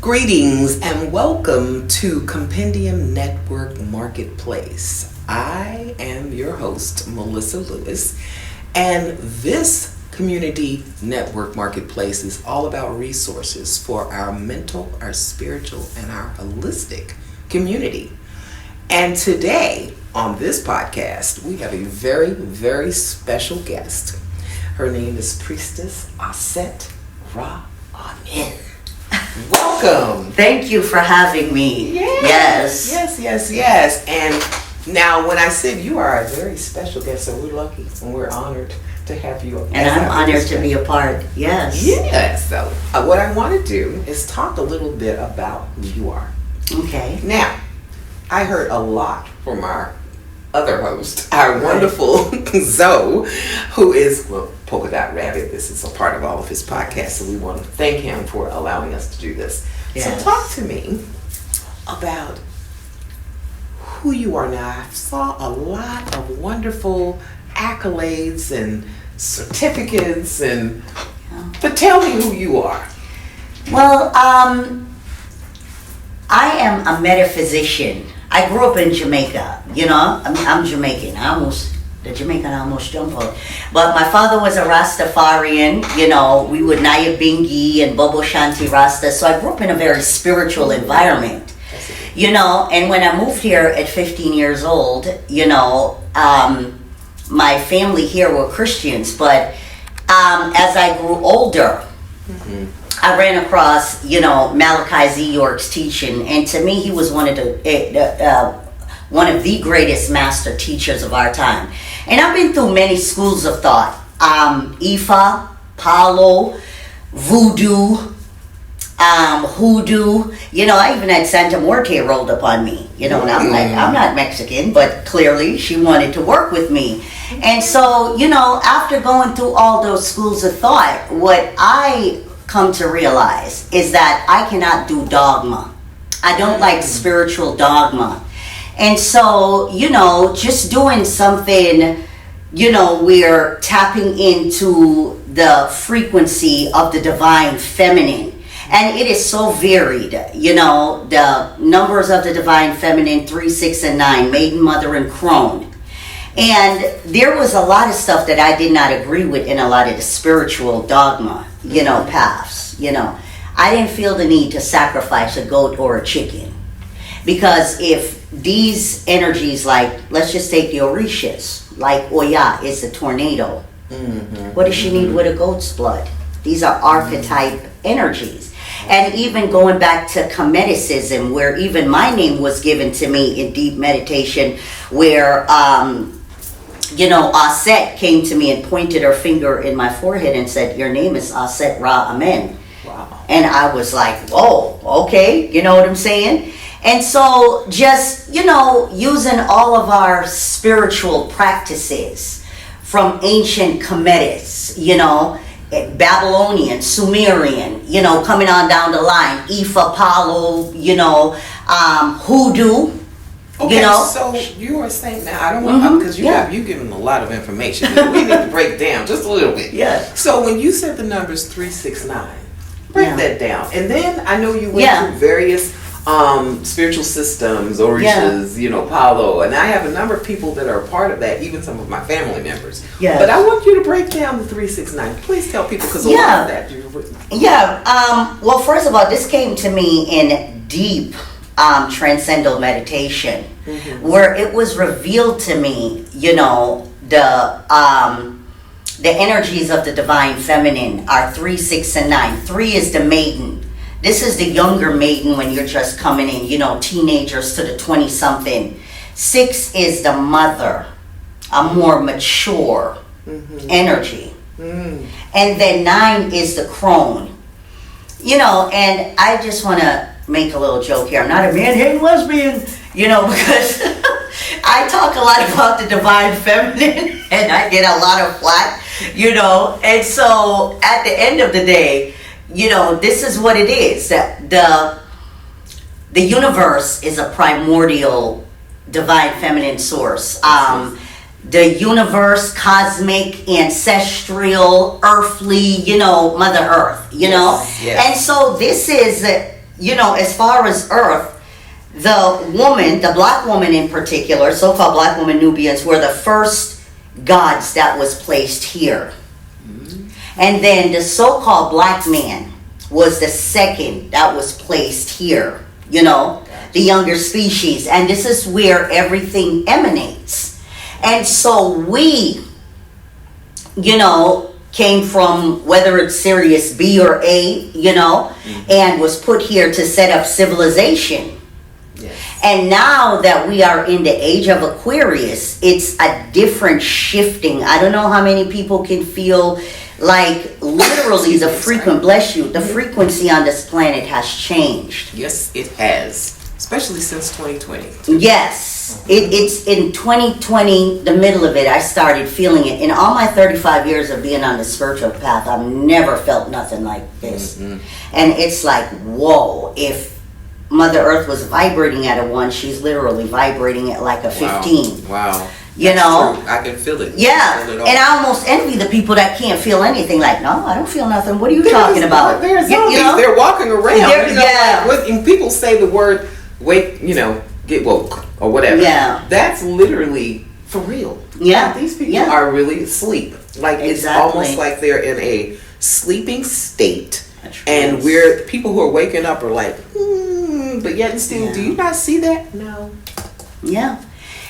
Greetings and welcome to Compendium Network Marketplace. I am your host, Melissa Lewis, and this community network marketplace is all about resources for our mental, our spiritual, and our holistic community. And today on this podcast, we have a very, very special guest. Her name is Priestess Auset Ra Amen. Welcome. Thank you for having me. Yes. And now when I said you are a very special guest, so we're lucky and we're honored to have you. And I'm honored to be a part. Yes. Yes. So what I want to do is talk a little bit about who you are. Okay. Now, I heard a lot from our other host, our wonderful Zoe, who is, Polka Dot Rabbit. This is a part of all of his podcasts, so we want to thank him for allowing us to do this. Yes. So talk to me about who you are now. I saw a lot of wonderful accolades and certificates, but tell me who you are. Well, I am a metaphysician. I grew up in Jamaica, I'm Jamaican. The Jamaican almost jumped on. But my father was a Rastafarian, we would Naya Bingi and Bobo Shanti Rasta. So I grew up in a very spiritual environment, and when I moved here at 15 years old, my family here were Christians. But as I grew older, I ran across, Malachi Z. York's teaching, and to me, he was one of the greatest master teachers of our time. And I've been through many schools of thought: Ifa, Palo, Voodoo, Hoodoo. I even had Santa Muerte rolled upon me. And I'm like, I'm not Mexican, but clearly she wanted to work with me. And so, after going through all those schools of thought, what I come to realize is that I cannot do dogma. I don't like spiritual dogma. And so, just doing something, we're tapping into the frequency of the divine feminine. And it is so varied, the numbers of the divine feminine, 3, 6, and 9, maiden, mother, and crone. And there was a lot of stuff that I did not agree with in a lot of the spiritual dogma, paths. I didn't feel the need to sacrifice a goat or a chicken. Because if these energies, like, let's just take the Orishas, like Oya is the tornado. What does she need with a goat's blood? These are archetype energies. And even going back to Comedicism, where even my name was given to me in deep meditation, where Auset came to me and pointed her finger in my forehead and said, "Your name is Auset Ra Amen." Wow. And I was like, whoa, okay, you know what I'm saying? And so just, using all of our spiritual practices from ancient Kemetis, Babylonian, Sumerian, coming on down the line, Ifa, Palo, Hoodoo. Okay, so you are saying now, I don't want because you've given a lot of information. We need to break down just a little bit. Yeah. So when you said the numbers 3, 6, 9, break that down, and then I know you went through various spiritual systems, Orishas, Palo, and I have a number of people that are a part of that, even some of my family members. Yeah. But I want you to break down the 3, 6, 9. Please tell people because a lot of that you've written. Yeah. Well, first of all, this came to me in deep transcendental meditation, where it was revealed to me, the energies of the divine feminine are 3, 6, and 9. 3 is the maiden. This is the younger maiden when you're just coming in, teenagers to the 20-something. 6 is the mother, a more mature energy. And then 9 is the crone. And I just want to make a little joke here. I'm not a man-hating lesbian, because I talk a lot about the divine feminine and I get a lot of flack, And so at the end of the day, this is what it is. That the universe is a primordial divine feminine source. The universe, cosmic, ancestral, earthly, Mother Earth, Yes. And so this is as far as Earth, the black woman in particular, so-called black woman Nubians, were the first gods that was placed here. And then the so-called black man was the second that was placed here, the younger species. And this is where everything emanates. And so we, came from, whether it's Sirius B or A, and was put here to set up civilization. Yes. And now that we are in the age of Aquarius, it's a different shifting. I don't know how many people can feel like literally the frequency on this planet has changed. Yes, it has, especially since 2020. Yes, it's in 2020, the middle of it, I started feeling it. In all my 35 years of being on the spiritual path, I've never felt nothing like this. And it's like, whoa, if Mother Earth was vibrating at a 1, she's literally vibrating at like a 15. Wow. True. I can feel it. Yeah. Feel it and I almost envy the people that can't feel anything. Like, no, I don't feel nothing. What are you talking about? They're zombies. They're walking around. When people say the word wake, get woke or whatever. Yeah. That's literally for real. Yeah. These people are really asleep. Like it's almost like they're in a sleeping state. And we're people who are waking up are like, but yet and still, do you not see that? No. Yeah.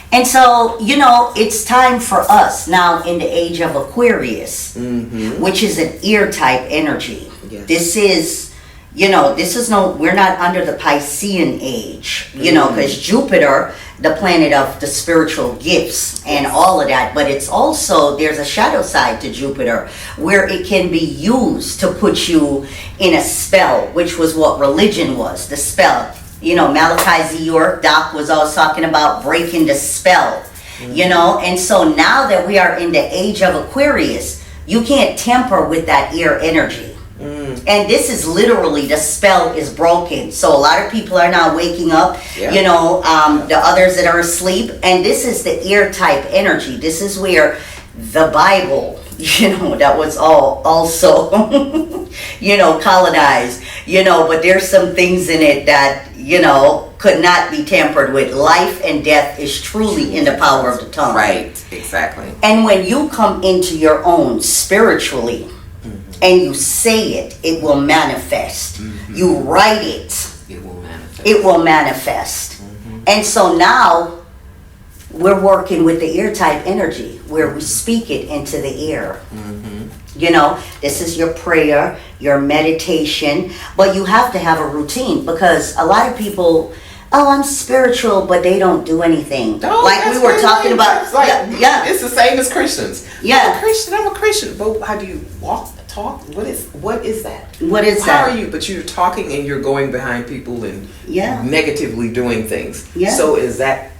And so, it's time for us now in the age of Aquarius, which is an ear type energy. Yes. This is, we're not under the Piscean age, because Jupiter, the planet of the spiritual gifts and all of that, but it's also, there's a shadow side to Jupiter where it can be used to put you in a spell, which was what religion was, the spell. Malachi Z. York, Doc was always talking about breaking the spell, and so now that we are in the age of Aquarius, you can't tamper with that ear energy. And this is literally, the spell is broken. So a lot of people are now waking up, the others that are asleep, and this is the ear type energy. This is where the Bible, that was also, colonized, but there's some things in it that, could not be tampered with. Life and death is truly in the power of the tongue. Right, exactly. And when you come into your own spiritually, and you say it, it will manifest. You write it, it will manifest. And so now, we're working with the ear type energy, where we speak it into the ear. This is your prayer, your meditation, but you have to have a routine, because a lot of people, I'm spiritual, but they don't do anything. Like we were talking about. It's the same as Christians. Yeah. I'm a Christian, but how do you walk, talk? What is that? What is that? How are you? But you're talking and you're going behind people and negatively doing things. Yeah. So is that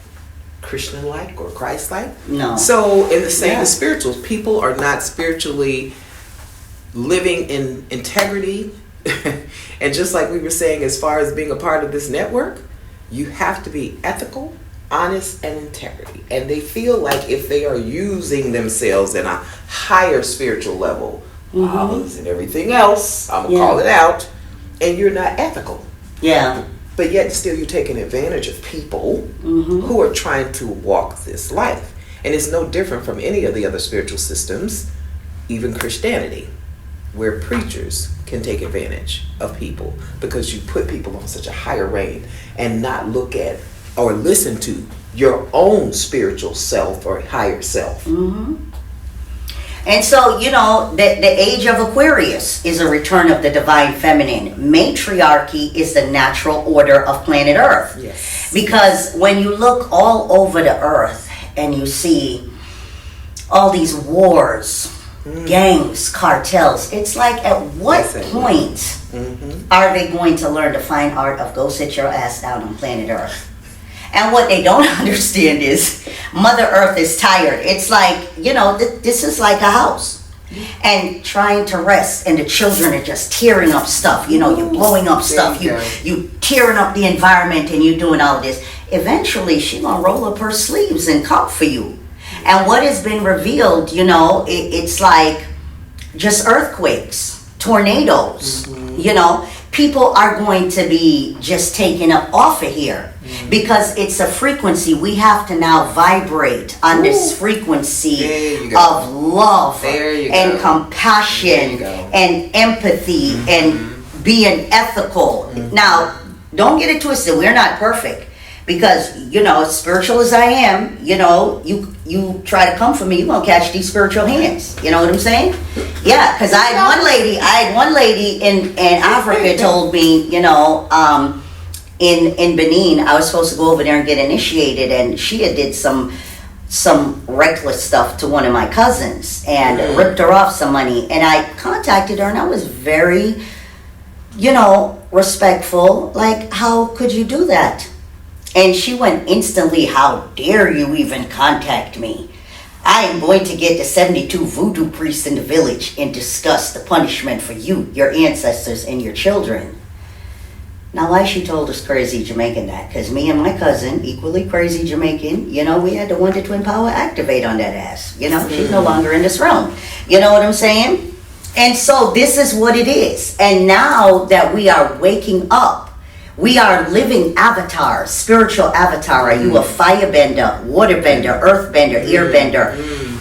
Christian-like or Christ-like? No. So in the same as spirituals, people are not spiritually living in integrity. And just like we were saying, as far as being a part of this network, you have to be ethical, honest, and integrity. And they feel like if they are using themselves in a higher spiritual level, olives and everything else, I'm gonna call it out, and you're not ethical. Yeah. But yet still you're taking advantage of people who are trying to walk this life. And it's no different from any of the other spiritual systems, even Christianity, where preachers can take advantage of people because you put people on such a higher reign and not look at or listen to your own spiritual self or higher self. And so, the age of Aquarius is a return of the divine feminine. Matriarchy is the natural order of planet Earth. Yes. Because when you look all over the earth and you see all these wars, gangs, cartels, it's like, at what point are they going to learn the fine art of go sit your ass down on planet Earth? And what they don't understand is Mother Earth is tired. It's like, this is like a house. And trying to rest, and the children are just tearing up stuff. You're blowing up stuff. You tearing up the environment, and you're doing all this. Eventually, she's going to roll up her sleeves and come for you. And what has been revealed, it's like just earthquakes, tornadoes, people are going to be just taken up off of here because it's a frequency. We have to now vibrate on this frequency of love and compassion and empathy and being ethical. Now, don't get it twisted. We're not perfect. Because, as spiritual as I am, you try to come for me, you're going to catch these spiritual hands. You know what I'm saying? Yeah, because I had one lady in Africa told me, in Benin, I was supposed to go over there and get initiated, and she had did some reckless stuff to one of my cousins and ripped her off some money. And I contacted her, and I was very, respectful. Like, how could you do that? And she went instantly, how dare you even contact me? I am going to get the 72 voodoo priests in the village and discuss the punishment for you, your ancestors, and your children. Now, why she told us crazy Jamaican that? Because me and my cousin, equally crazy Jamaican, we had the Wonder Twin Power activate on that ass. She's no longer in this realm. You know what I'm saying? And so this is what it is. And now that we are waking up, we are living avatars, spiritual avatar. Are you a firebender, waterbender, earthbender, airbender?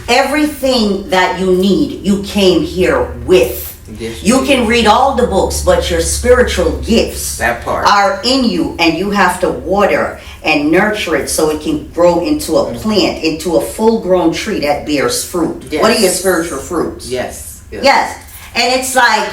Everything that you need, you came here with. Yes, you can read all the books, but your spiritual gifts are in you, and you have to water and nurture it so it can grow into a plant, into a full-grown tree that bears fruit. Yes. What are your spiritual fruits? Yes. And it's like,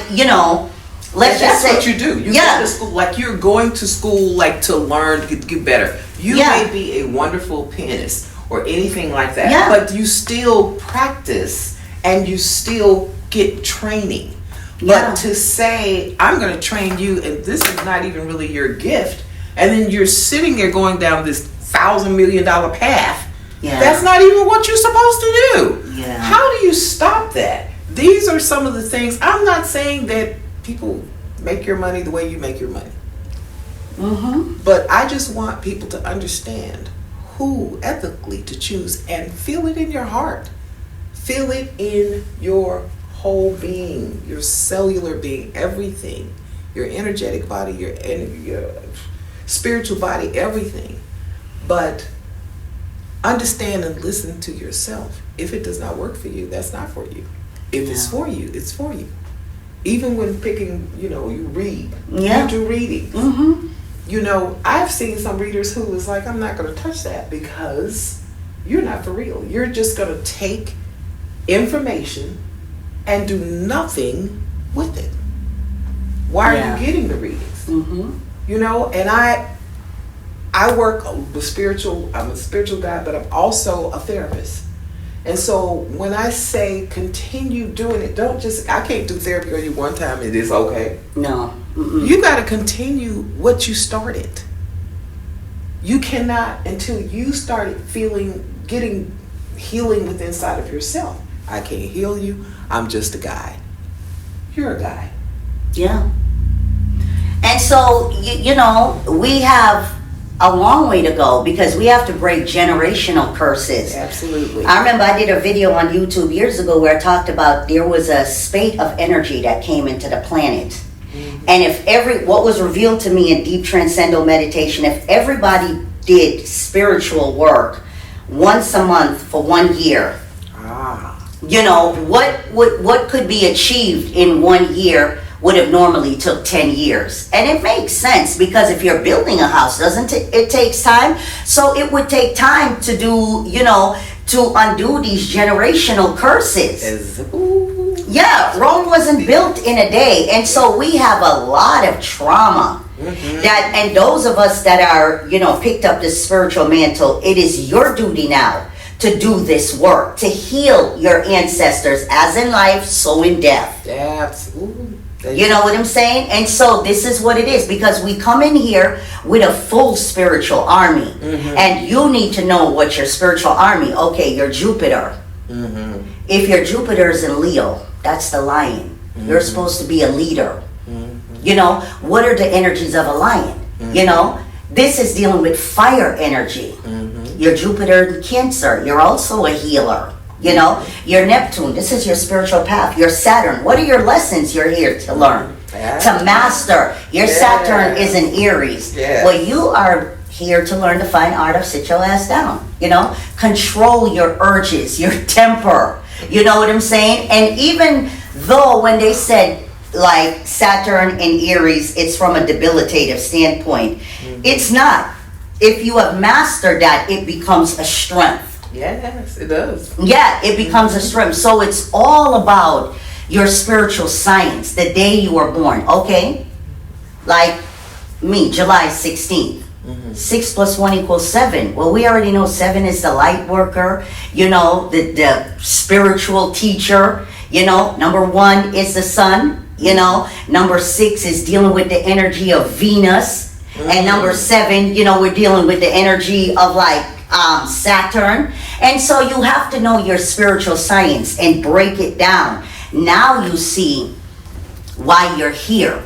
let's just say, what you do. You go to school, like you're going to school, like to learn, to get better. You may be a wonderful pianist or anything like that, but you still practice and you still get training. But to say, I'm going to train you, and this is not even really your gift, and then you're sitting there going down this $1,000 million path, that's not even what you're supposed to do. Yeah. How do you stop that? These are some of the things. I'm not saying that people make your money the way you make your money. But I just want people to understand who ethically to choose and feel it in your heart. Feel it in your whole being, your cellular being, everything. Your energetic body, your spiritual body, everything. But understand and listen to yourself. If it does not work for you, that's not for you. If it's for you, it's for you. Even when picking, you read. You do readings. I've seen some readers who was like, I'm not going to touch that because you're not for real. You're just going to take information and do nothing with it. Why are you getting the readings? And I work with spiritual, I'm a spiritual guy, but I'm also a therapist. And so when I say continue doing it, I can't do therapy on you one time and it's okay. No. You got to continue what you started. You cannot until you started getting healing within inside of yourself. I can't heal you. I'm just a guide. You're a guide. Yeah. And so, we have a long way to go because we have to break generational curses. Absolutely. I remember I did a video on YouTube years ago where I talked about there was a spate of energy that came into the planet. And what was revealed to me in deep transcendental meditation, if everybody did spiritual work once a month for 1 year, what could be achieved in 1 year would have normally took 10 years. And it makes sense because if you're building a house, doesn't it takes time? So it would take time to do, to undo these generational curses. Yeah, Rome wasn't built in a day. And so we have a lot of trauma. And those of us that are, picked up this spiritual mantle, it is your duty now to do this work, to heal your ancestors, as in life, so in death. Absolutely. You know what I'm saying? And so this is what it is, because we come in here with a full spiritual army. And you need to know what your spiritual army, okay, your Jupiter. If your Jupiter is in Leo, that's the lion. You're supposed to be a leader. What are the energies of a lion? This is dealing with fire energy. Your Jupiter in Cancer, you're also a healer. Your Neptune, this is your spiritual path. Your Saturn, what are your lessons you're here to learn? to master. Your Saturn is in Aries. Well, you are here to learn the fine art of sit your ass down. Control your urges, your temper. You know what I'm saying? And even though when they said like Saturn in Aries, it's from a debilitative standpoint, it's not. If you have mastered that, it becomes a strength. Yes, it does. Yeah, it becomes a strength. So it's all about your spiritual science, the day you were born. Okay? Like me, July 16th. 6 + 1 = 7. Well, we already know 7 is the light worker, the spiritual teacher. Number 1 is the sun. Number 6 is dealing with the energy of Venus. And number 7, we're dealing with the energy of like Saturn. And so you have to know your spiritual science and break it down. Now you see why you're here.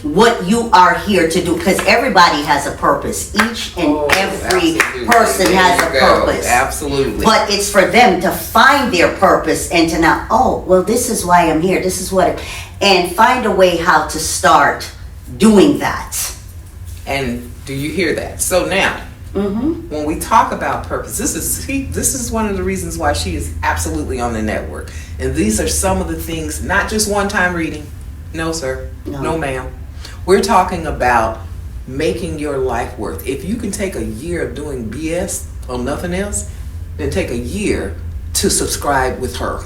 What you are here to do, because everybody has a purpose. Each and every person has a purpose. Absolutely. But it's for them to find their purpose and to now, well, this is why I'm here. This is and find a way how to start doing that. And do you hear that? So now, when we talk about purpose, this is one of the reasons why she is absolutely on the network. And these are some of the things, not just one-time reading. No, sir. No, ma'am. We're talking about making your life worth. If you can take a year of doing BS on nothing else, then take a year to subscribe with her,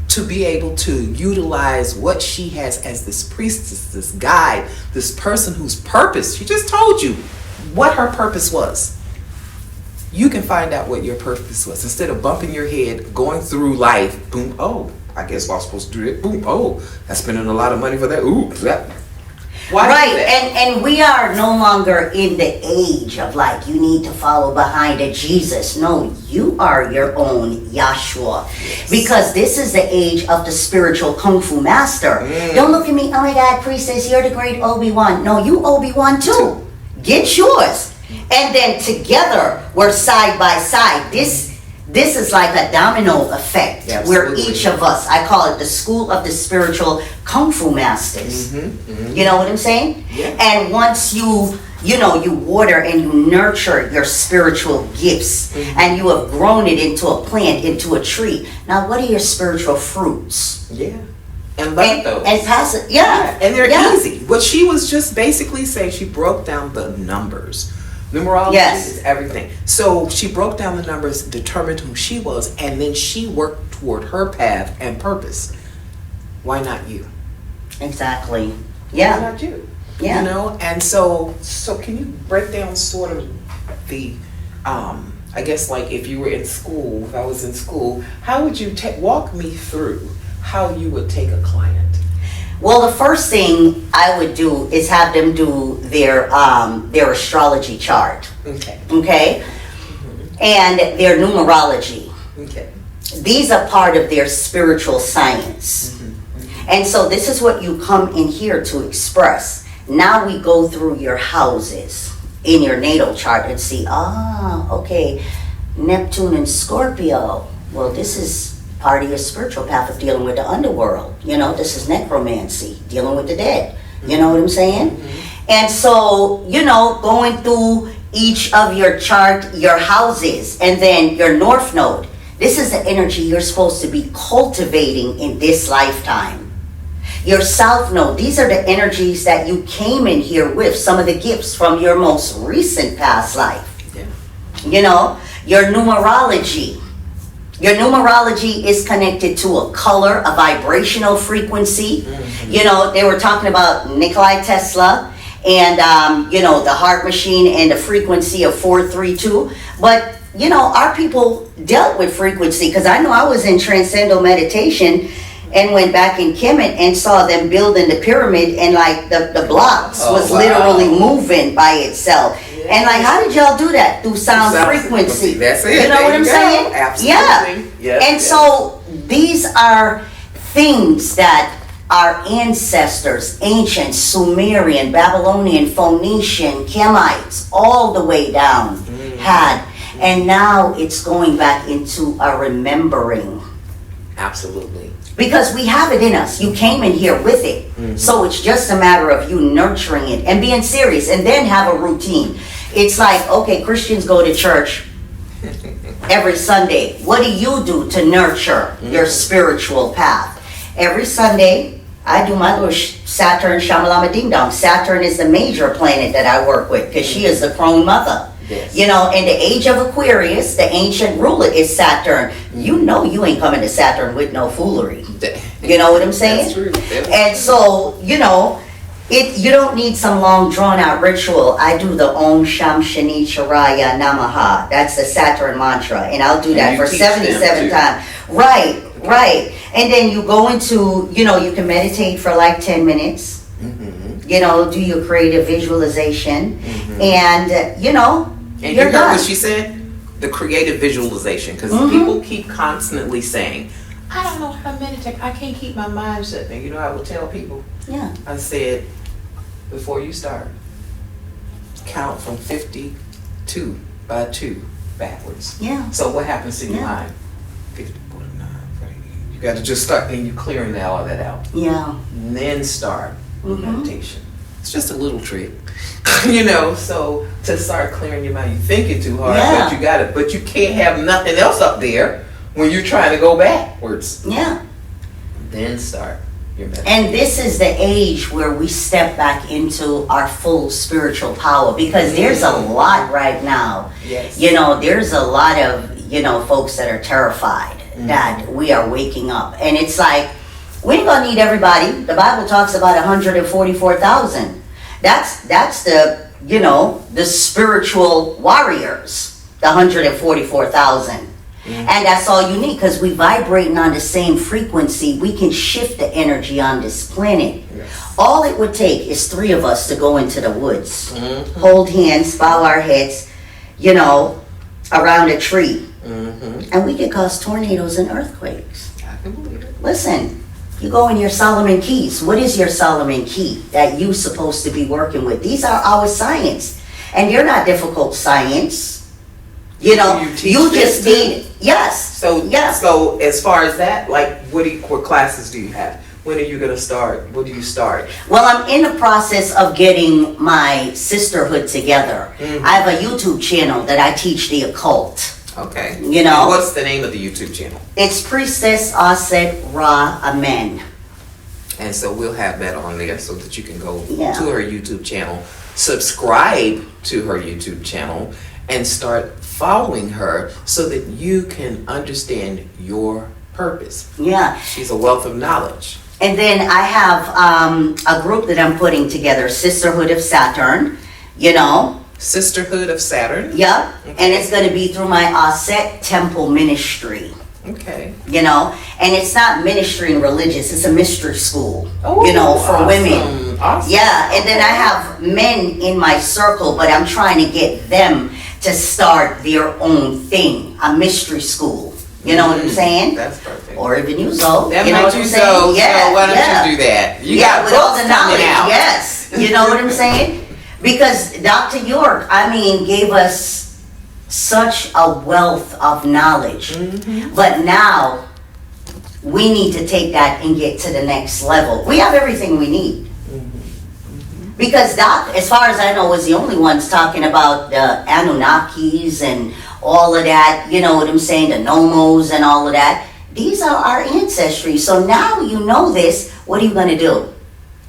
to be able to utilize what she has as this priestess, this guide, this person whose purpose, she just told you what her purpose was. You can find out what your purpose was instead of bumping your head, going through life, boom, I guess I was supposed to do it. Boom, I'm spending a lot of money for that. Why right, and we are no longer in the age of like you need to follow behind a Jesus. No, you are your own Yahshua. Yes. Because this is the age of the spiritual Kung Fu master. Don't look at me, oh my God, Priestess, you're the great Obi-Wan. No, you Obi-Wan too. Get yours. And then together, we're side by side. This is like a domino effect. Where each of us, I call it the school of the spiritual Kung Fu masters. You know what I'm saying? Yeah. And once you water and you nurture your spiritual gifts and you have grown it into a plant, into a tree. Now, what are your spiritual fruits? Yeah. And love those. And pass it. Yeah. And they're easy. What she was just basically saying, she broke down the numbers. Numerology is everything. So she broke down the numbers, determined who she was, and then she worked toward her path and purpose. Why not you? Exactly. Yeah. Why not you? Yeah. And so can you break down sort of the, I guess like if you were in school, if I was in school, how would you walk me through how you would take a client? Well, the first thing I would do is have them do their astrology chart. Okay? And their numerology. These are part of their spiritual science. And so this is what you come in here to express. Now we go through your houses in your natal chart and see, okay, Neptune and Scorpio. Well, this is part of your spiritual path of dealing with the underworld. This is necromancy, dealing with the dead. You know what I'm saying? And so, going through each of your chart, your houses, and then your north node. This is the energy you're supposed to be cultivating in this lifetime. Your south node, these are the energies that you came in here with, some of the gifts from your most recent past life. Your numerology. Your numerology is connected to a color, a vibrational frequency. They were talking about Nikola Tesla and, the heart machine and the frequency of 432. But, our people dealt with frequency, because I know I was in transcendental meditation and went back in Kemet and saw them building the pyramid, and like the blocks was literally moving by itself. And like, how did y'all do that? Through sound frequency. That's it. You know what I'm saying? Absolutely. Yeah. And so these are things that our ancestors, ancient Sumerian, Babylonian, Phoenician, Kemites, all the way down had. And now it's going back into a remembering. Absolutely. Because we have it in us. You came in here with it. So it's just a matter of you nurturing it and being serious, and then have a routine. It's like, okay, Christians go to church every Sunday. What do you do to nurture your spiritual path? Every Sunday, I do my little Saturn Shamalama Ding Dong. Saturn is the major planet that I work with because she is the crone mother. Yes. You know, in the age of Aquarius, the ancient ruler is Saturn. You know you ain't coming to Saturn with no foolery. You know what I'm saying? That's true. And so, you know, you don't need some long drawn out ritual. I do the Om Sham Shani Charaya Namaha. That's the Saturn mantra. And I'll do that for 77 times. Right. And then you go into, you know, you can meditate for like 10 minutes. You know, do your creative visualization. And, you know, and you're you heard done. what she said? The creative visualization. Because people keep constantly saying, I don't know how to meditate. I can't keep my mind shut. And you know, I would tell people, Yeah. I said, before you start, count from 52 by 2 backwards. Yeah. So what happens to your mind? 50, 49, 48. You got to just start, and you're clearing all of that out. Yeah. And then start meditation. It's just a little trick. You know, so to start clearing your mind, you thinking too hard, but you got it. But you can't have nothing else up there when you're trying to go backwards. Yeah. Then start your meditation. And this is the age where we step back into our full spiritual power, because there's a lot right now. Yes. You know, there's a lot of, you know, folks that are terrified that we are waking up. And it's like, we ain't gonna need everybody. The Bible talks about 144,000. That's the, you know, the spiritual warriors, the 144,000. And that's all you need, because we vibrating on the same frequency. We can shift the energy on this planet. Yes. All it would take is 3 of us to go into the woods, hold hands, bow our heads, you know, around a tree. And we could cause tornadoes and earthquakes. I can believe it. Listen, you go in your Solomon keys. What is your Solomon key that you're supposed to be working with? These are our science. And you're not difficult science. You know, you just need, yes. So as far as that, like, what classes do you have? When are you going to start? What do you start? Well, I'm in the process of getting my sisterhood together. I have a YouTube channel that I teach the occult. Okay. You know. And what's the name of the YouTube channel? It's Priestess Auset Ra Amen. And so we'll have that on there so that you can go to Yeah. her YouTube channel, subscribe to her YouTube channel, and start following her so that you can understand your purpose. Yeah. She's a wealth of knowledge. And then I have a group that I'm putting together, Sisterhood of Saturn, you know. Sisterhood of Saturn. Yep. And it's going to be through my Auset Temple Ministry. Okay. You know, and it's not ministry and religious, it's a mystery school, Oh, you know, for awesome. women. Awesome. Yeah, and then I have men in my circle, but I'm trying to get them to start their own thing, a mystery school. You know what I'm saying? That's perfect. Or even you, Zoe. That you know might what you I'm so, saying? Yeah, so why don't yeah. you do that? You Yeah, got with all books the coming knowledge, out. yes. You know what I'm saying? Because Dr. York, I mean, gave us such a wealth of knowledge. But now, we need to take that and get to the next level. We have everything we need. Because Doc, as far as I know, was the only ones talking about the Anunnakis and all of that, you know what I'm saying, the Nomos and all of that. These are our ancestry. So now you know this, what are you going to do?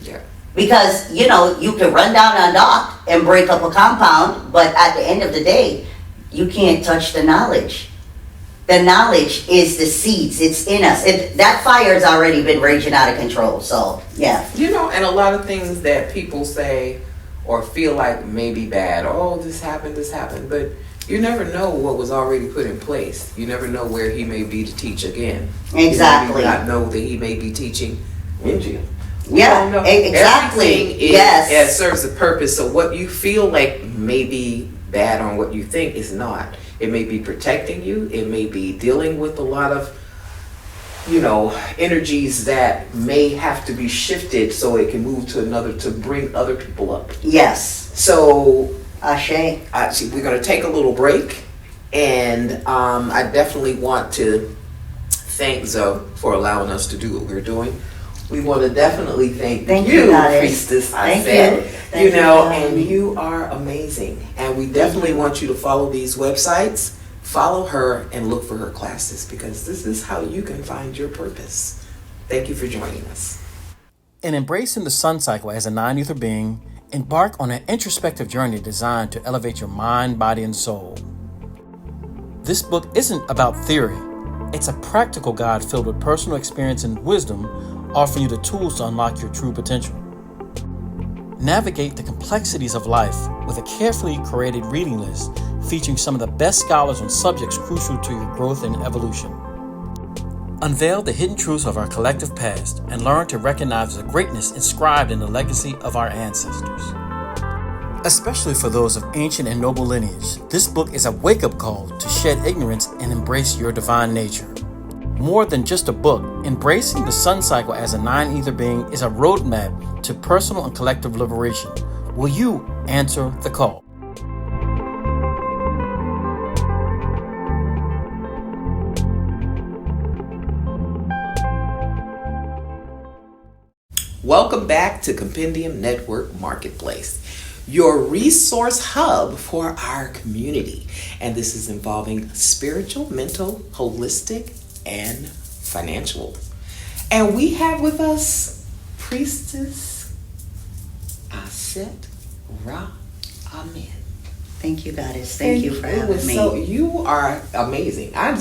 Yeah. Because, you know, you can run down on Doc and break up a compound, but at the end of the day, you can't touch the knowledge. The knowledge is the seeds. It's in us. That fire's already been raging out of control. So, yeah. You know, and a lot of things that people say or feel like may be bad. Oh, this happened. But you never know what was already put in place. You never know where he may be to teach again. Exactly. You not know that he may be teaching in jail. We Yeah, don't know. exactly. Everything is, Yes. serves a purpose. So what you feel like may be bad on what you think is not. It may be protecting you. It may be dealing with a lot of, you know, energies that may have to be shifted so it can move to another, to bring other people up. Yes. So Ashe. we're going to take a little break, and I definitely want to thank Zoe for allowing us to do what we're doing. We want to definitely thank you, Priestess Auset. And you are amazing. And we definitely want you to follow these websites, follow her, and look for her classes, because this is how you can find your purpose. Thank you for joining us. In embracing the sun cycle as a non-ether being, embark on an introspective journey designed to elevate your mind, body, and soul. This book isn't about theory. It's a practical guide filled with personal experience and wisdom, offering you the tools to unlock your true potential. Navigate the complexities of life with a carefully curated reading list featuring some of the best scholars on subjects crucial to your growth and evolution. Unveil the hidden truths of our collective past and learn to recognize the greatness inscribed in the legacy of our ancestors. Especially for those of ancient and noble lineage, this book is a wake-up call to shed ignorance and embrace your divine nature. More than just a book, embracing the sun cycle as a non-ether being is a roadmap to personal and collective liberation. Will you answer the call? Welcome back to Compendium Network Marketplace, your resource hub for our community. And this is involving spiritual, mental, holistic, and financial. And we have with us Priestess Auset Ra Amen. Thank you, Goddess. Thank you for having me. So you are amazing. I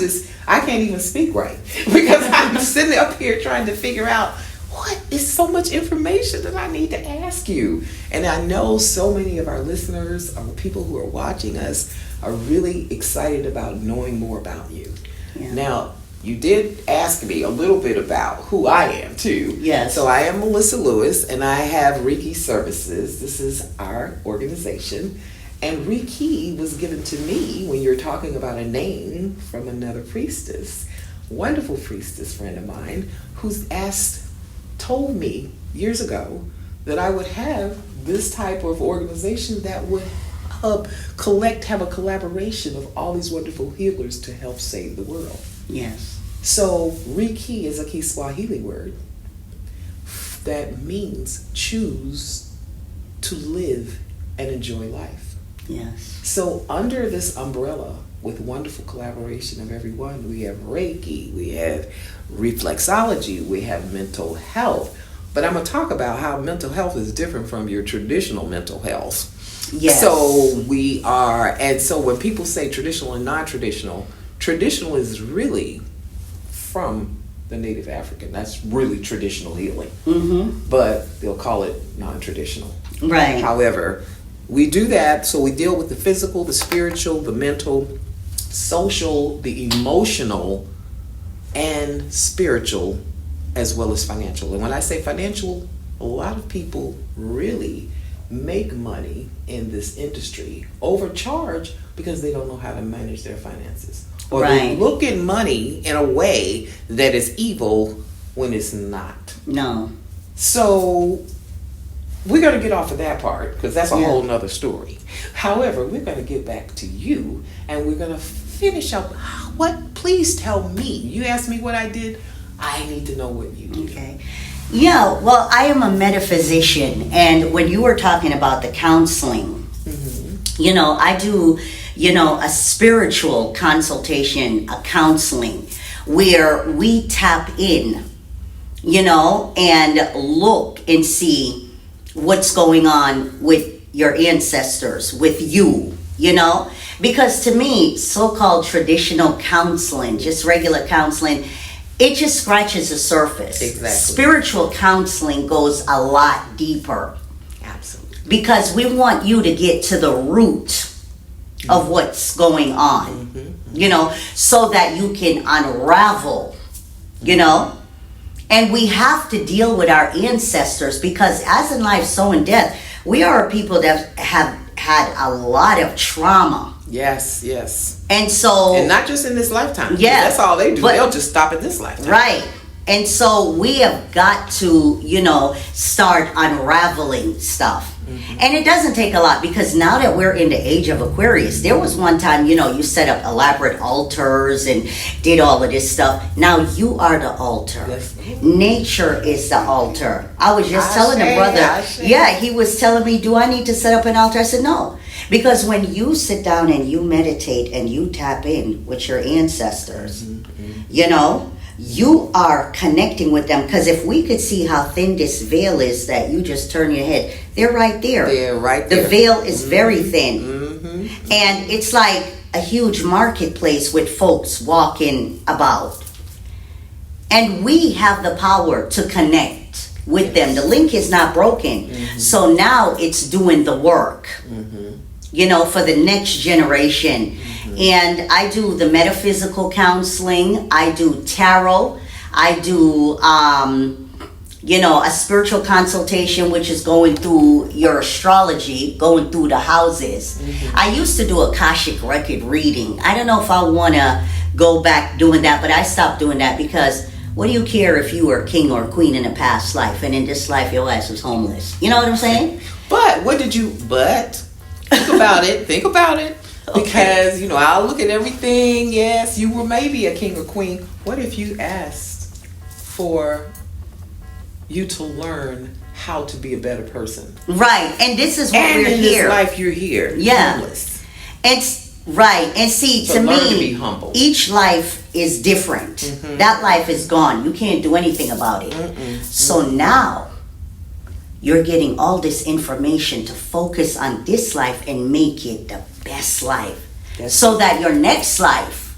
can't even speak right because I'm sitting up here trying to figure out what is so much information that I need to ask you. And I know so many of our listeners or people who are watching us are really excited about knowing more about you. Yeah. Now, you did ask me a little bit about who I am too. Yes. So I am Melissa Lewis, and I have Reiki Services. This is our organization. And Reiki was given to me when you're talking about a name from another priestess, wonderful priestess friend of mine, who's told me years ago that I would have this type of organization that would have a collaboration of all these wonderful healers to help save the world. Yes. So Reiki is a Kiswahili word that means choose to live and enjoy life. Yes. So under this umbrella, with wonderful collaboration of everyone, we have Reiki, we have reflexology, we have mental health. But I'm going to talk about how mental health is different from your traditional mental health. Yes. So when people say traditional and non-traditional, traditional is really from the Native African. That's really traditional healing. Mm-hmm. But they'll call it non-traditional. Right. However, we do that, so we deal with the physical, the spiritual, the mental, social, the emotional, and spiritual, as well as financial. And when I say financial, a lot of people really make money in this industry, overcharge because they don't know how to manage their finances. Or they look at money in a way that is evil when it's not. No. So we're going to get off of that part because that's a whole nother story. However, we're going to get back to you and we're going to finish up. Please tell me. You asked me what I did. I need to know what you do. Okay. Yeah, well, I am a metaphysician, and when you were talking about the counseling, I do, a spiritual consultation, a counseling, where we tap in, and look and see what's going on with your ancestors, with you, because to me, so-called traditional counseling, just regular counseling, it just scratches the surface. Exactly. Spiritual counseling goes a lot deeper. Absolutely. Because we want you to get to the root of what's going on, so that you can unravel, And we have to deal with our ancestors because as in life, so in death, we are a people that have had a lot of trauma. Yes. And not just in this lifetime. Yeah. That's all they do. They'll just stop at this lifetime. Right. And so we have got to, start unraveling stuff. And it doesn't take a lot, because now that we're in the age of Aquarius, there was one time, you set up elaborate altars and did all of this stuff. Now you are the altar. Yes. Nature is the altar. I was just telling the brother, he was telling me, do I need to set up an altar? I said, no. Because when you sit down and you meditate and you tap in with your ancestors, you are connecting with them. Because if we could see how thin this veil is that you just turn your head, they're right there. They're right there. The veil is very thin. And it's like a huge marketplace with folks walking about. And we have the power to connect with them. The link is not broken. So now it's doing the work, for the next generation. And I do the metaphysical counseling. I do tarot. I do, a spiritual consultation, which is going through your astrology, going through the houses. I used to do Akashic record reading. I don't know if I want to go back doing that, but I stopped doing that because what do you care if you were king or queen in a past life, and in this life your ass was homeless? You know what I'm saying? But think about it. Because, I'll look at everything. Yes, you were maybe a king or queen. What if you asked for you to learn how to be a better person? Right. And this is what we're here. And in this life, you're here. Yeah. Homeless. It's right. And see, So to learn to me, be humble. each life is different. That life is gone. You can't do anything about it. So now you're getting all this information to focus on this life and make it the best life. So that your next life,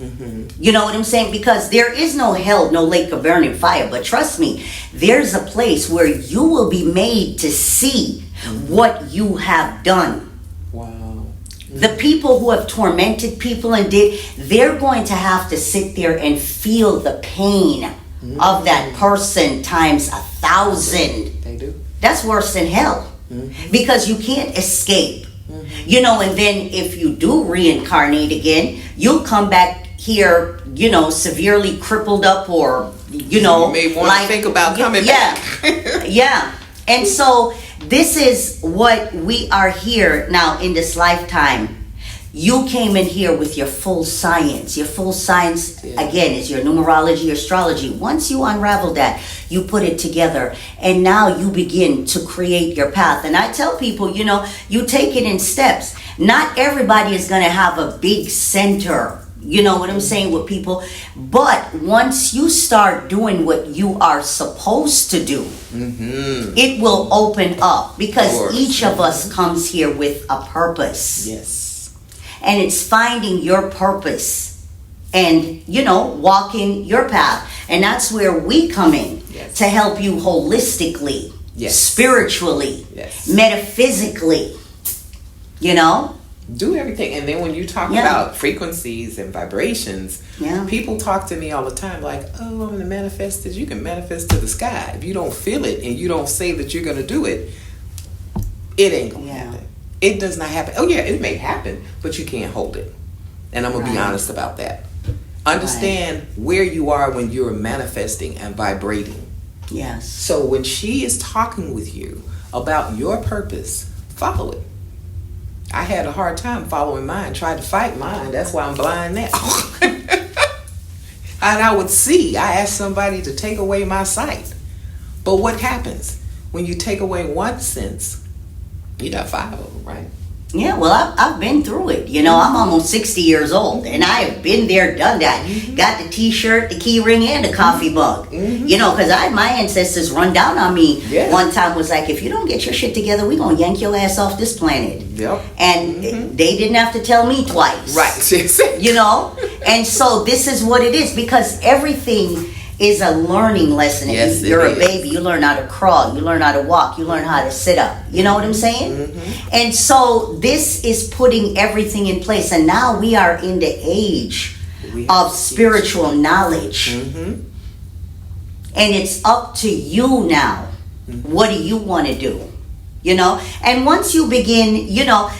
you know what I'm saying? Because there is no hell, no lake of burning fire. But trust me, there's a place where you will be made to see what you have done. Wow. The people who have tormented people they're going to have to sit there and feel the pain of that person times 1,000. They do. That's worse than hell. Because you can't escape. And then if you do reincarnate again, you'll come back here, severely crippled up, or, You may want to think about coming back. Yeah. And so this is what we are here now in this lifetime. You came in here with your full science. Your full science, again, is your numerology, astrology. Once you unravel that, you put it together, and now you begin to create your path. And I tell people, you take it in steps. Not everybody is going to have a big center, you know what I'm saying, with people. But once you start doing what you are supposed to do, it will open up, because each of us comes here with a purpose. Yes. And it's finding your purpose and, walking your path. And that's where we come in to help you holistically, spiritually, metaphysically, Do everything. And then when you talk about frequencies and vibrations, people talk to me all the time like, oh, I'm going to manifest this. You can manifest to the sky. If you don't feel it and you don't say that you're going to do it, it ain't going to happen. It does not happen. Oh, yeah, it may happen, but you can't hold it. And I'm going to be honest about that. Understand where you are when you're manifesting and vibrating. Yes. So when she is talking with you about your purpose, follow it. I had a hard time following mine, tried to fight mine. That's why I'm blind now. And I asked somebody to take away my sight. But what happens when you take away one sense? You got 5 of them, right? Yeah, well, I've been through it. I'm almost 60 years old, and I have been there, done that. Got the T-shirt, the key ring, and the coffee mug. Because I had my ancestors run down on me one time, was like, if you don't get your shit together, we're going to yank your ass off this planet. Yep. And they didn't have to tell me twice. Right. And so this is what it is, because everything is a learning lesson. Yes, You're a baby. You learn how to crawl. You learn how to walk. You learn how to sit up. You know what I'm saying? And so this is putting everything in place. And now we are in the age of spiritual knowledge. And it's up to you now. What do you want to do? And once you begin,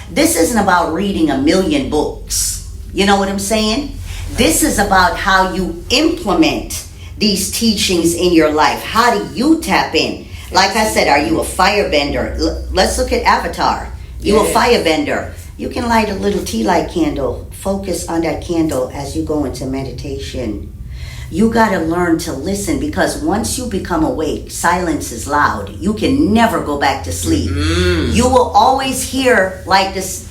this isn't about reading 1,000,000 books. You know what I'm saying? This is about how you implement these teachings in your life. How do you tap in Like I said, are you a firebender? Let's look at Avatar. You a firebender. You can light a little tea light candle. Focus on that candle as you go into meditation. You got to learn to listen, because once you become awake, silence is loud. You can never go back to sleep. You will always hear like this,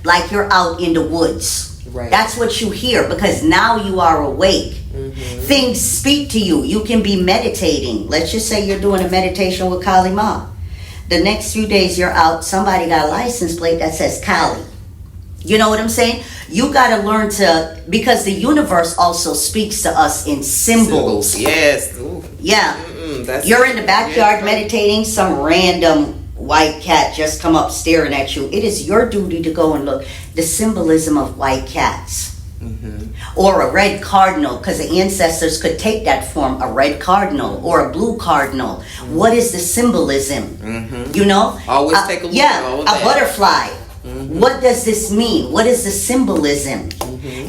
like you're out in the woods. Right. That's what you hear, because now you are awake. Things speak to you. You can be meditating. Let's just say you're doing a meditation with Kali Ma. The next few days you're out, somebody got a license plate that says Kali. You know what I'm saying? You got to learn to, because the universe also speaks to us in symbols. Yes. Ooh. Yeah. That's You're in the backyard meditating, some random white cat just come up staring at you. It is your duty to go and look. The symbolism of white cats. Or a red cardinal, because the ancestors could take that form, a red cardinal or a blue cardinal. What is the symbolism? You know? Always take a look yeah, at all of a that. butterfly. What does this mean? What is the symbolism?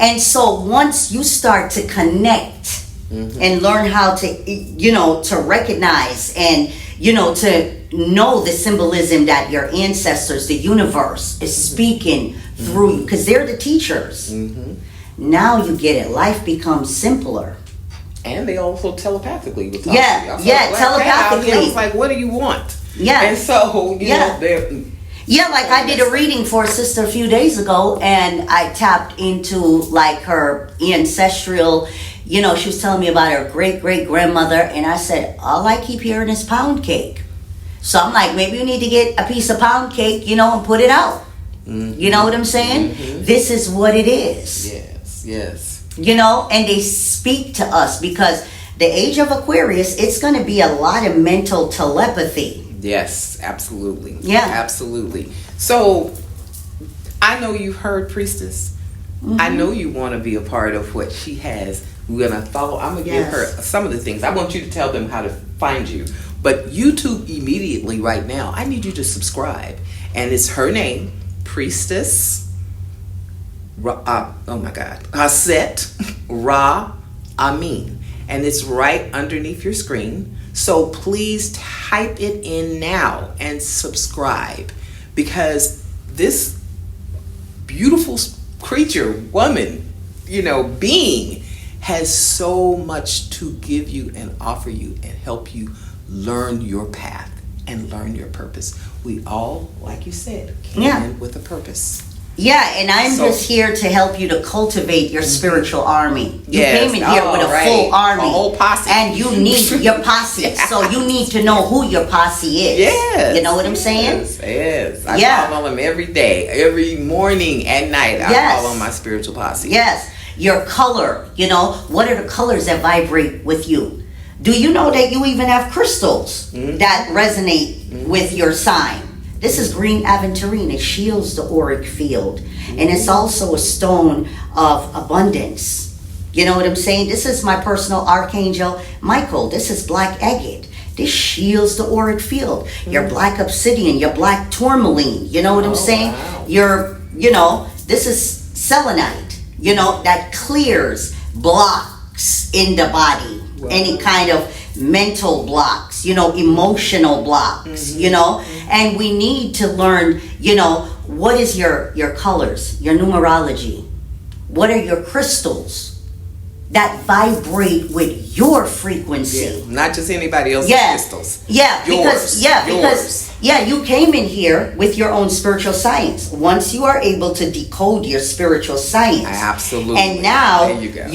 And so once you start to connect and learn how to, you know, to recognize and, you know, to know the symbolism that your ancestors, the universe is speaking through you, because they're the teachers. Now you get it. Life becomes simpler. And they also telepathically would talk Yeah, to you. I saw yeah, a black cat out telepathically. here. I was like, what do you want? Yeah. And so, you know, they're... Yeah, like I did a reading for a sister a few days ago, and I tapped into like her ancestral, you know, she was telling me about her great-great-grandmother, and I said, all I keep hearing is pound cake. So I'm like, maybe you need to get a piece of pound cake, you know, and put it out. You know what I'm saying? This is what it is. Yes. You know, and they speak to us, because the age of Aquarius, it's going to be a lot of mental telepathy. Yes, absolutely. Yeah. Absolutely. So, I know you've heard Priestess. I know you want to be a part of what she has. We're going to follow. I'm going to give her some of the things. I want you to tell them how to find you. But YouTube immediately right now, I need you to subscribe. And it's her name, Priestess Auset Ra Amen. And it's right underneath your screen. So please type it in now and subscribe, because this beautiful creature, woman, you know, being has so much to give you and offer you and help you learn your path and learn your purpose. We all, like you said, came in with a purpose. Yeah, and I'm just here to help you to cultivate your spiritual army. You came in here with a full army. A whole posse. And you need your posse. So you need to know who your posse is. Yes. You know what I'm saying? Yes. I call on them every day, every morning and night. I call on my spiritual posse. Yes. Your color, you know, what are the colors that vibrate with you? Do you know that you even have crystals that resonate with your sign? This is green aventurine. It shields the auric field. And it's also a stone of abundance. You know what I'm saying? This is my personal archangel, Michael. This is black agate. This shields the auric field. Your black obsidian, your black tourmaline. You know what I'm saying? Wow. Your, you know, this is selenite. You know, that clears blocks in the body. Wow. Any kind of mental blocks, you know, emotional blocks, you know, and we need to learn, you know, what is your colors, your numerology, what are your crystals that vibrate with your frequency, not just anybody else's crystals. Because you came in here with your own spiritual science. Once you are able to decode your spiritual science, absolutely, and now there you go.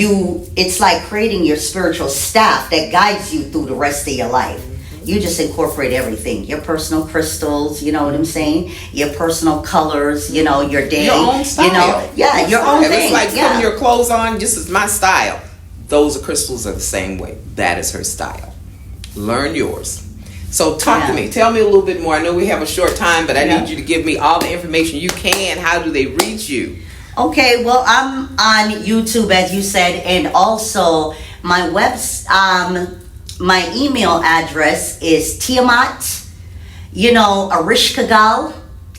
It's like creating your spiritual staff that guides you through the rest of your life. You just incorporate everything, your personal crystals, you know what I'm saying, your personal colors, you know, your day, your own style, you know, your own thing. It's like putting your clothes on. This is my style. Those crystals are the same way. That is her style. Learn yours. So talk to me. Tell me a little bit more. I know we have a short time, but I need you to give me all the information you can. How do they reach you? Okay, well, I'm on YouTube, as you said, and also my my email address is Tiamat, Arishkagal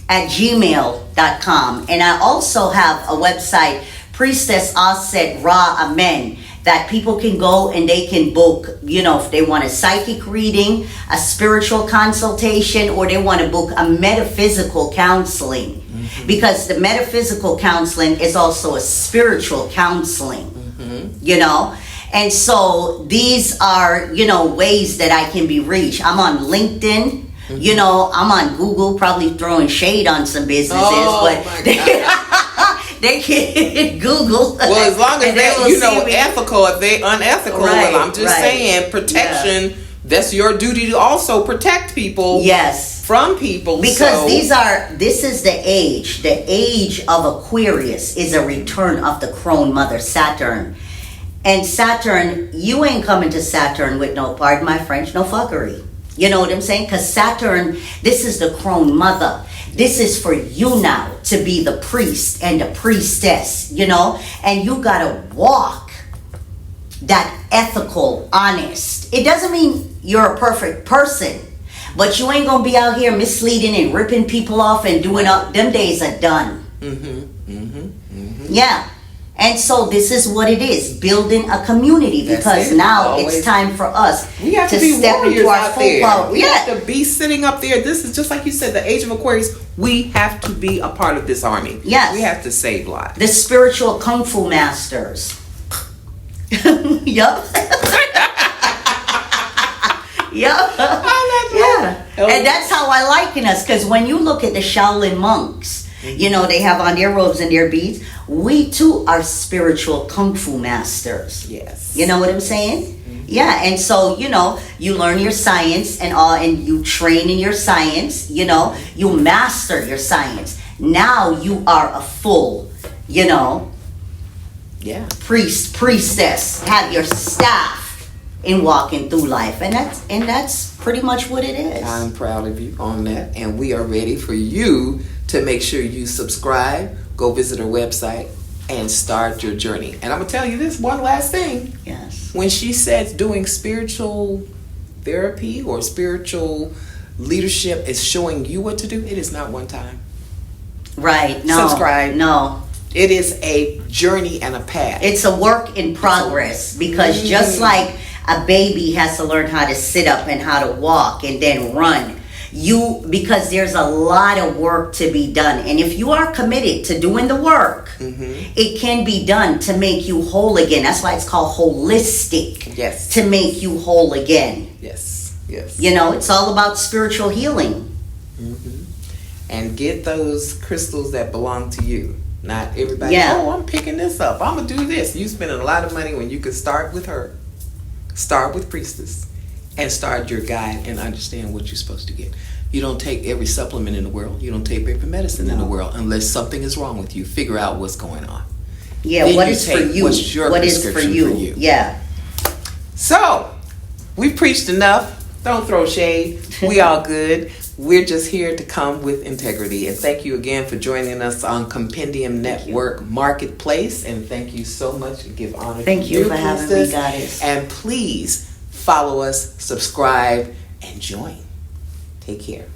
@gmail.com. And I also have a website, Priestess Auset Ra Amen. that people can go and they can book, if they want a psychic reading, a spiritual consultation, or they want to book a metaphysical counseling. Mm-hmm. Because the metaphysical counseling is also a spiritual counseling, And so these are, ways that I can be reached. I'm on LinkedIn. Mm-hmm. I'm on Google, probably throwing shade on some businesses, but they can Google. Well, as long as they ethical, if they unethical, right, well, I'm just saying protection. Yeah. That's your duty to also protect people. Yes. From people. Because this is the age. The age of Aquarius is a return of the crone mother, Saturn. And Saturn, you ain't coming to Saturn with no, pardon my French, no fuckery. You know what I'm saying? Because Saturn, this is the crone mother. This is for you now to be the priest and the priestess, And you got to walk that ethical, honest. It doesn't mean you're a perfect person. But you ain't going to be out here misleading and ripping people off and doing up. Them days are done. Yeah. And so this is what it is, building a community, because now it's time for us we have to be step into our out full there. power. We have to be sitting up there. This is just like you said, the age of Aquarius. We have to be a part of this army. Yes. We have to save lives. The spiritual kung fu masters. Yup. Yup. Yeah. And that's how I liken us, because when you look at the Shaolin monks, they have on their robes and their beads. We too are spiritual kung fu masters. Yes. You know what I'm saying? Mm-hmm. Yeah. And so, you learn your science and you train in your science, you master your science. Now you are a full, priestess. Have your staff in walking through life. And that's pretty much what it is. I'm proud of you on that. And we are ready for you to make sure you subscribe, go visit our website, and start your journey. And I'm going to tell you this one last thing. Yes. When she says doing spiritual therapy or spiritual leadership is showing you what to do, it is not one time. Right. No. Subscribe. No. It is a journey and a path. It's a work in progress, because just like a baby has to learn how to sit up and how to walk and then run, because there's a lot of work to be done. And if you are committed to doing the work, it can be done to make you whole again. That's why it's called holistic. Yes. To make you whole again. Yes. Yes. It's all about spiritual healing. And get those crystals that belong to you. Not everybody, I'm picking this up. I'm going to do this. You spending a lot of money when you could start with her. Start with Priestess. And start your guide and understand what you're supposed to get. You don't take every supplement in the world. You don't take every medicine in the world unless something is wrong with you. Figure out what's going on. Yeah, then what is for you? What's your prescription for you? Yeah. So, we've preached enough. Don't throw shade. We all good. We're just here to come with integrity. And thank you again for joining us on Compendium Network Marketplace. And thank you so much. Give honor to you. Thank you for having me, Goddess. And please follow us, subscribe, and join. Take care.